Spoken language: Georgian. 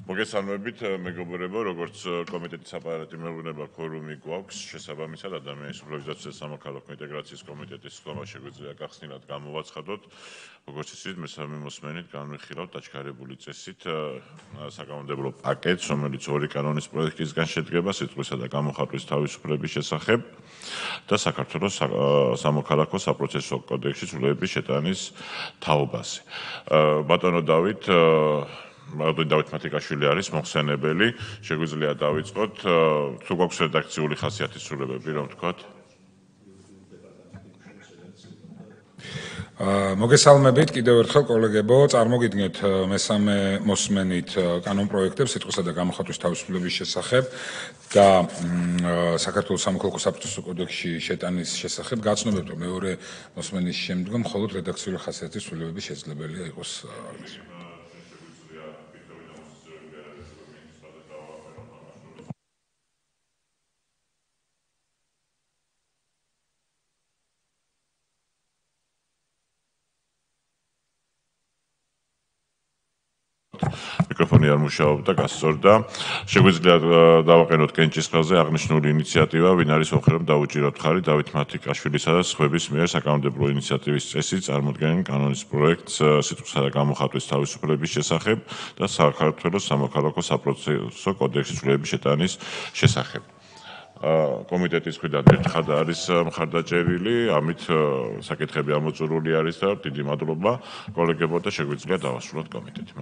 მოგესალმებით, მეგობრებო, როგორც კომიტეტის აპარატი მეუბნება ქორუმი გვაქვს, შესაბამისად ადამიანის უფლებებისა და სამოქალაქო ინტეგრაციის კომიტეტის ხმა შეგვიძლია გახსნილად გამოვაცხადოთ. როგორც იცით, მესამე მოსმენით განვიხილავთ დაჩქარებული წესით საკანონმდებლო პაკეტს, რომელიც ორი კანონის პროექტისგან შედგება, სიტყვისა და გამოხატვის თავისუფლების შესახებ და საქართველოს სამოქალაქო საპროცესო კოდექსის ცვლილებების შეტანის თაობაზე. ბატონო დავით დავით მათიკაშვილი არის მოხსენებელი. შეგვიძლია დავიწყოთ. თუ გვაქვს რედაქციული ხასიათის ცვლილებები, რომ ვთქვათ? მოგესალმებით კიდევ ერთხელ კოლეგებო, წარმოგიდგენთ მესამე მოსმენით კანონპროექტებს სიტყვისა და გამოხატვის თავისუფლების შესახებ და საქართველოს სამოქალაქო საპროცესო კოდექსში შეტანის შესახებ. გაცნობებთ, რომ მეორე მოსმენის შემდგომ მხოლოდ რედაქციული ხასიათის ცვლილებები შესაძლებელია იყოს. მიკროფონი არ მუშაობდა, გასწორდა. შეგვიძლია დავაყენოთ კენჭისყრაზე აღნიშნული ინიციატივა, ვინ არის ოხე რომ დაუჭიროთ ხარი დავით მათიკაშვილისა და სხვების მიერ საკანონმდებლო ინიციატივის წესით წარმოქმნილ კანონის პროექტს სიტყვისა და გამოხატვის თავისუფლების შესახებ და საქართველოს სამოქალაქო საპროცესო კოდექსის ცვლილების შეტანის შესახებ. კომიტეტის მხრიდან ერთხელ არის მხარდაჭერილი, ამით საკითხები ამოწურული არის და დიდი მადლობა კოლეგებო და შეგვიძლია დავასრულოთ კომიტეტი.